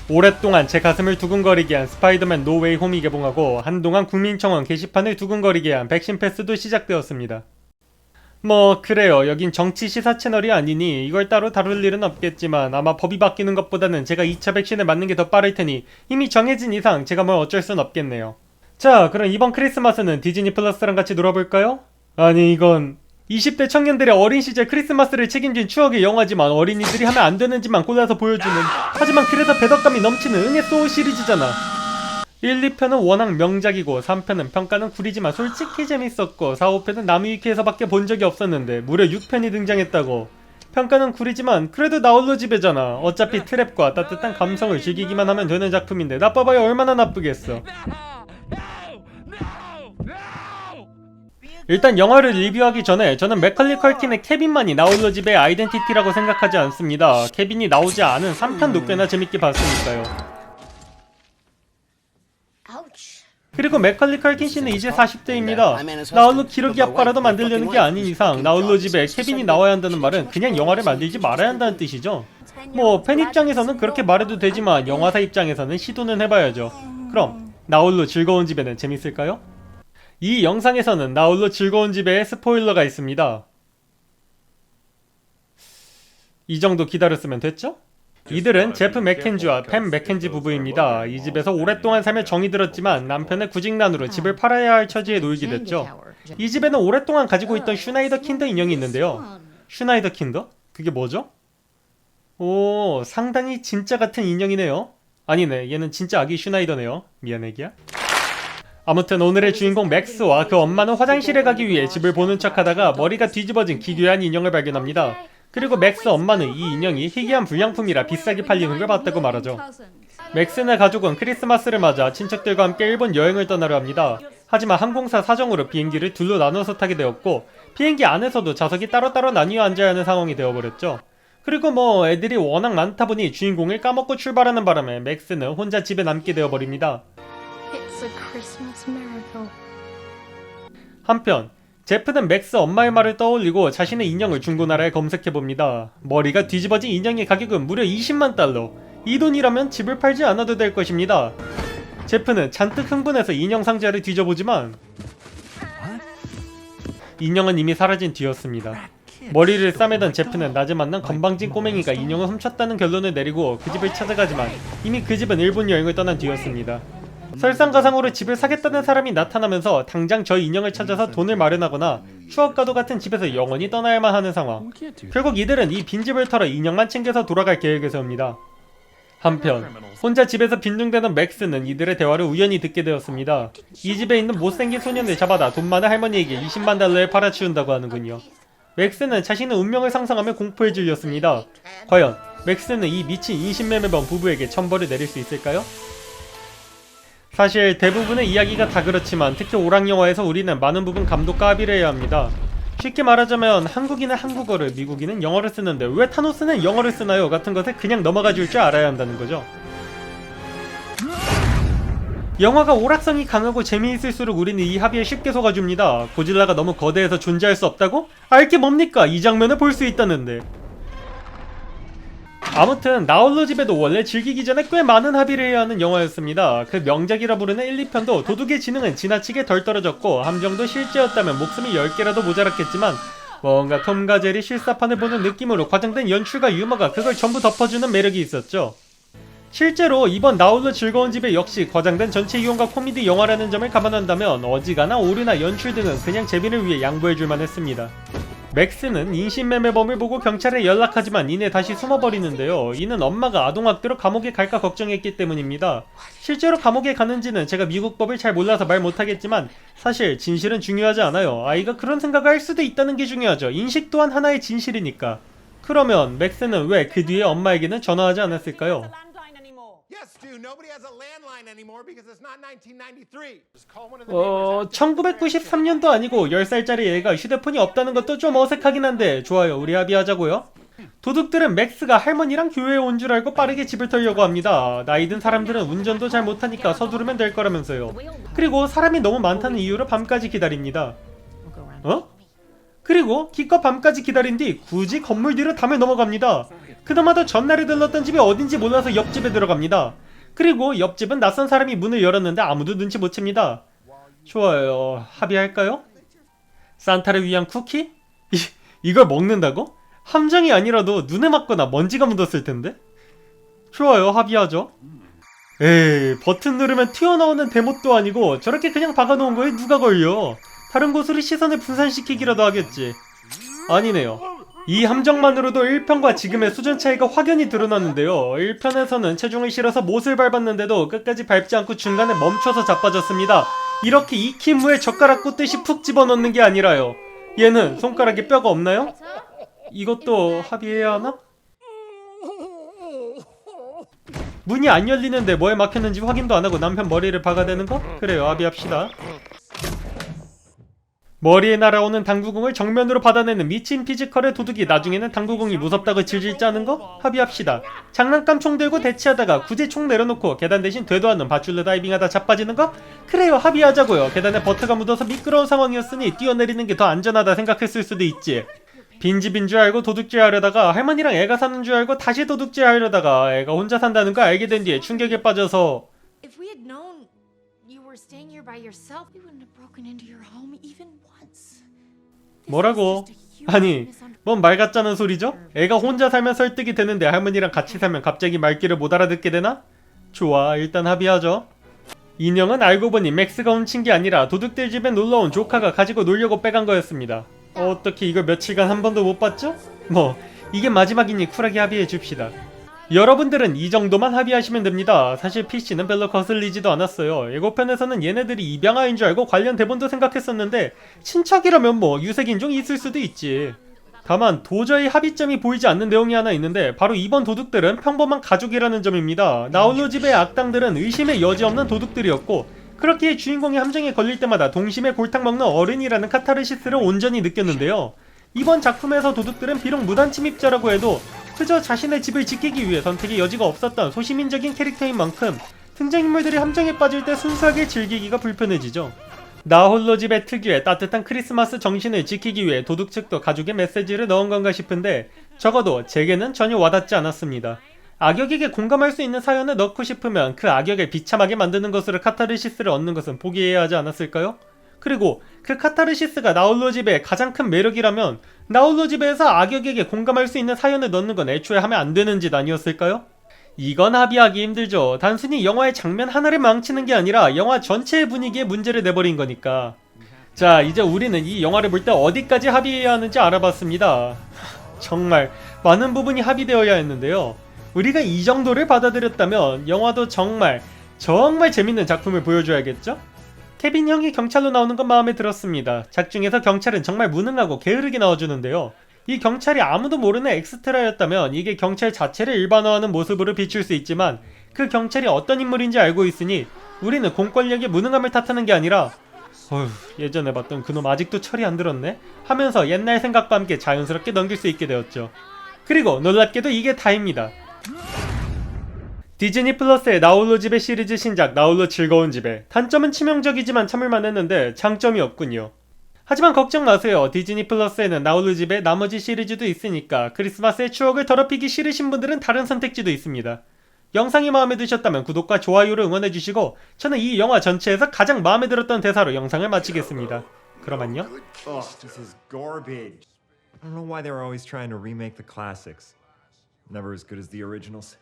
오랫동안 제 가슴을 두근거리게 한 스파이더맨 노웨이 홈이 개봉하고 한동안 국민청원 게시판을 두근거리게 한 백신 패스도 시작되었습니다. 뭐 그래요. 여긴 정치 시사 채널이 아니니 이걸 따로 다룰 일은 없겠지만 아마 법이 바뀌는 것보다는 제가 2차 백신을 맞는 게 더 빠를 테니 이미 정해진 이상 제가 뭘 어쩔 순 없겠네요. 자, 그럼 이번 크리스마스는 디즈니 플러스랑 같이 놀아볼까요? 아니 이건 20대 청년들의 어린 시절 크리스마스를 책임진 추억의 영화지만 어린이들이 하면 안 되는 짓만 골라서 보여주는, 하지만 그래서 배덕감이 넘치는 응애 소울 시리즈잖아. 1, 2편은 워낙 명작이고 3편은 평가는 구리지만 솔직히 재밌었고 4, 5편은 남이위키에서밖에 본 적이 없었는데 무려 6편이 등장했다고. 평가는 구리지만 그래도 나홀로 집에잖아. 어차피 트랩과 따뜻한 감성을 즐기기만 하면 되는 작품인데 나빠봐야 얼마나 나쁘겠어. 일단 영화를 리뷰하기 전에 저는 맥컬리 컬킨의 케빈만이 나홀로 집의 아이덴티티라고 생각하지 않습니다. 케빈이 나오지 않은 3편도 꽤나 재밌게 봤으니까요. 그리고 맥컬리 컬킨 씨는 이제 40대입니다. 나홀로 기러기 아빠라도 만들려는 게 아닌 이상 나홀로 집에 케빈이 나와야 한다는 말은 그냥 영화를 만들지 말아야 한다는 뜻이죠. 뭐 팬 입장에서는 그렇게 말해도 되지만 영화사 입장에서는 시도는 해봐야죠. 그럼 나홀로 즐거운 집에는 재밌을까요? 이 영상에서는 나홀로 즐거운 집에 스포일러가 있습니다. 이 정도 기다렸으면 됐죠? 이들은 제프 맥켄지와 팸 맥켄지 부부입니다. 이 집에서 오랫동안 살며 정이 들었지만 남편의 구직난으로 집을 팔아야 할 처지에 놓이게 됐죠. 이 집에는 오랫동안 가지고 있던 슈나이더 킨더 인형이 있는데요. 슈나이더 킨더? 그게 뭐죠? 오, 상당히 진짜 같은 인형이네요. 아니네, 얘는 진짜 아기 슈나이더네요. 미안 애기야. 아무튼 오늘의 주인공 맥스와 그 엄마는 화장실에 가기 위해 집을 보는 척하다가 머리가 뒤집어진 기괴한 인형을 발견합니다. 그리고 맥스 엄마는 이 인형이 희귀한 불량품이라 비싸게 팔리는 걸 봤다고 말하죠. 맥스네 가족은 크리스마스를 맞아 친척들과 함께 일본 여행을 떠나려 합니다. 하지만 항공사 사정으로 비행기를 둘로 나눠서 타게 되었고 비행기 안에서도 좌석이 따로따로 나뉘어 앉아야 하는 상황이 되어버렸죠. 그리고 뭐 애들이 워낙 많다 보니 주인공을 까먹고 출발하는 바람에 맥스는 혼자 집에 남게 되어버립니다. 한편 제프는 맥스 엄마의 말을 떠올리고 자신의 인형을 중고나라에 검색해봅니다. 머리가 뒤집어진 인형의 가격은 무려 20만 달러. 이 돈이라면 집을 팔지 않아도 될 것입니다. 제프는 잔뜩 흥분해서 인형 상자를 뒤져보지만 인형은 이미 사라진 뒤였습니다. 머리를 싸매던 제프는 낮에 만난 건방진 꼬맹이가 인형을 훔쳤다는 결론을 내리고 그 집을 찾아가지만 이미 그 집은 일본 여행을 떠난 뒤였습니다. 설상가상으로 집을 사겠다는 사람이 나타나면서 당장 저 인형을 찾아서 돈을 마련하거나 추억과도 같은 집에서 영원히 떠나야만 하는 상황. 결국 이들은 이 빈집을 털어 인형만 챙겨서 돌아갈 계획을 세웁니다. 한편 혼자 집에서 빈둥대던 맥스는 이들의 대화를 우연히 듣게 되었습니다. 이 집에 있는 못생긴 소년을 잡아다 돈 많은 할머니에게 20만 달러에 팔아치운다고 하는군요. 맥스는 자신의 운명을 상상하며 공포에 질렸습니다. 과연 맥스는 이 미친 인신매매범 부부에게 천벌을 내릴 수 있을까요? 사실 대부분의 이야기가 다 그렇지만 특히 오락영화에서 우리는 많은 부분 감독과 합의를 해야 합니다. 쉽게 말하자면 한국인은 한국어를, 미국인은 영어를 쓰는데 왜 타노스는 영어를 쓰나요? 같은 것에 그냥 넘어가 줄 줄 알아야 한다는 거죠. 영화가 오락성이 강하고 재미있을수록 우리는 이 합의에 쉽게 속아줍니다. 고질라가 너무 거대해서 존재할 수 없다고? 알게 뭡니까? 이 장면을 볼 수 있다는데. 아무튼 나홀로 집에도 원래 즐기기 전에 꽤 많은 합의를 해야 하는 영화였습니다. 그 명작이라 부르는 1, 2편도 도둑의 지능은 지나치게 덜 떨어졌고 함정도 실제였다면 목숨이 10개라도 모자랐겠지만 뭔가 톰과 제리 실사판을 보는 느낌으로 과장된 연출과 유머가 그걸 전부 덮어주는 매력이 있었죠. 실제로 이번 나홀로 즐거운 집에 역시 과장된 전체 이용과 코미디 영화라는 점을 감안한다면 어지간한 오류나 연출 등은 그냥 재미를 위해 양보해줄만 했습니다. 맥스는 인신매매범을 보고 경찰에 연락하지만 이내 다시 숨어버리는데요. 이는 엄마가 아동학대로 감옥에 갈까 걱정했기 때문입니다. 실제로 감옥에 가는지는 제가 미국 법을 잘 몰라서 말 못하겠지만 사실 진실은 중요하지 않아요. 아이가 그런 생각을 할 수도 있다는 게 중요하죠. 인식 또한 하나의 진실이니까. 그러면 맥스는 왜 그 뒤에 엄마에게는 전화하지 않았을까요? 1993년도 아니고 10살짜리 애가 휴대폰이 없다는 것도 좀 어색하긴 한데 좋아요, 우리 합의하자고요. 도둑들은 맥스가 할머니랑 교회에 온 줄 알고 빠르게 집을 털려고 합니다. 나이든 사람들은 운전도 잘 못하니까 서두르면 될 거라면서요. 그리고 사람이 너무 많다는 이유로 밤까지 기다립니다. 그리고 기껏 밤까지 기다린 뒤 굳이 건물 뒤로 담을 넘어갑니다. 그나마도 전날에 들렀던 집이 어딘지 몰라서 옆집에 들어갑니다. 그리고 옆집은 낯선 사람이 문을 열었는데 아무도 눈치 못 챕니다. 좋아요. 합의할까요? 산타를 위한 쿠키? 이걸 먹는다고? 함정이 아니라도 눈에 맞거나 먼지가 묻었을 텐데? 좋아요. 합의하죠. 에이, 버튼 누르면 튀어나오는 대못도 아니고 저렇게 그냥 박아놓은 거에 누가 걸려? 다른 곳으로 시선을 분산시키기라도 하겠지. 아니네요. 이 함정만으로도 1편과 지금의 수준 차이가 확연히 드러났는데요. 1편에서는 체중을 실어서 못을 밟았는데도 끝까지 밟지 않고 중간에 멈춰서 자빠졌습니다. 이렇게 익힌 무에 젓가락 꽂듯이 푹 집어넣는 게 아니라요. 얘는 손가락에 뼈가 없나요? 이것도 합의해야 하나? 문이 안 열리는데 뭐에 막혔는지 확인도 안 하고 남편 머리를 박아대는 거? 그래요, 합의합시다. 머리에 날아오는 당구공을 정면으로 받아내는 미친 피지컬의 도둑이 나중에는 당구공이 무섭다고 질질 짜는 거? 합의합시다. 장난감 총 들고 대치하다가 굳이 총 내려놓고 계단 대신 되도 않는 밧줄로 다이빙하다 자빠지는 거? 그래요, 합의하자고요. 계단에 버터가 묻어서 미끄러운 상황이었으니 뛰어내리는 게 더 안전하다 생각했을 수도 있지. 빈집인 줄 알고 도둑질 하려다가 할머니랑 애가 사는 줄 알고 다시 도둑질 하려다가 애가 혼자 산다는 거 알게 된 뒤에 충격에 빠져서 If we had known you were staying here by yourself, we wouldn't have broken into your home even once. 뭐라고? 아니, 뭔 말 같자는 소리죠? 애가 혼자 살면 설득이 되는데 할머니랑 같이 살면 갑자기 말귀를 못 알아듣게 되나? 좋아, 일단 합의하죠. 인형은 알고 보니 맥스가 훔친 게 아니라 도둑들 집에 놀러온 조카가 가지고 놀려고 빼간 거였습니다. 어떻게 이걸 며칠간 한 번도 못 봤죠? 뭐 이게 마지막이니 쿨하게 합의해 줍시다. 여러분들은 이 정도만 합의하시면 됩니다. 사실 PC는 별로 거슬리지도 않았어요. 예고편에서는 얘네들이 입양아인 줄 알고 관련 대본도 생각했었는데 친척이라면 뭐 유색인종 있을 수도 있지. 다만 도저히 합의점이 보이지 않는 내용이 하나 있는데 바로 이번 도둑들은 평범한 가족이라는 점입니다. 나홀로 집의 악당들은 의심의 여지 없는 도둑들이었고 그렇기에 주인공이 함정에 걸릴 때마다 동심에 골탕 먹는 어른이라는 카타르시스를 온전히 느꼈는데요. 이번 작품에서 도둑들은 비록 무단 침입자라고 해도 그저 자신의 집을 지키기 위해 선택의 여지가 없었던 소시민적인 캐릭터인 만큼 등장인물들이 함정에 빠질 때 순수하게 즐기기가 불편해지죠. 나홀로 집의 특유의 따뜻한 크리스마스 정신을 지키기 위해 도둑 측도 가족의 메시지를 넣은 건가 싶은데 적어도 제게는 전혀 와닿지 않았습니다. 악역에게 공감할 수 있는 사연을 넣고 싶으면 그 악역을 비참하게 만드는 것으로 카타르시스를 얻는 것은 포기해야 하지 않았을까요? 그리고 그 카타르시스가 나홀로 집의 가장 큰 매력이라면 나홀로 집에서 악역에게 공감할 수 있는 사연을 넣는 건 애초에 하면 안 되는 짓 아니었을까요? 이건 합의하기 힘들죠. 단순히 영화의 장면 하나를 망치는 게 아니라 영화 전체의 분위기에 문제를 내버린 거니까. 자, 이제 우리는 이 영화를 볼 때 어디까지 합의해야 하는지 알아봤습니다. 정말 많은 부분이 합의되어야 했는데요. 우리가 이 정도를 받아들였다면 영화도 정말 재밌는 작품을 보여줘야겠죠? 케빈 형이 경찰로 나오는 건 마음에 들었습니다. 작중에서 경찰은 정말 무능하고 게으르게 나와주는데요. 이 경찰이 아무도 모르는 엑스트라였다면 이게 경찰 자체를 일반화하는 모습으로 비출 수 있지만 그 경찰이 어떤 인물인지 알고 있으니 우리는 공권력의 무능함을 탓하는 게 아니라 어휴, 예전에 봤던 그놈 아직도 철이 안 들었네? 하면서 옛날 생각과 함께 자연스럽게 넘길 수 있게 되었죠. 그리고 놀랍게도 이게 다입니다. 디즈니 플러스의 나홀로 집의 시리즈 신작 나홀로 즐거운 집에 단점은 치명적이지만 참을만 했는데 장점이 없군요. 하지만 걱정 마세요. 디즈니 플러스에는 나홀로 집의 나머지 시리즈도 있으니까 크리스마스의 추억을 더럽히기 싫으신 분들은 다른 선택지도 있습니다. 영상이 마음에 드셨다면 구독과 좋아요를 응원해주시고 저는 이 영화 전체에서 가장 마음에 들었던 대사로 영상을 마치겠습니다. 그럼 안녕. This is garbage. I don't know why they were always trying to remake the classics. Never as good as the originals.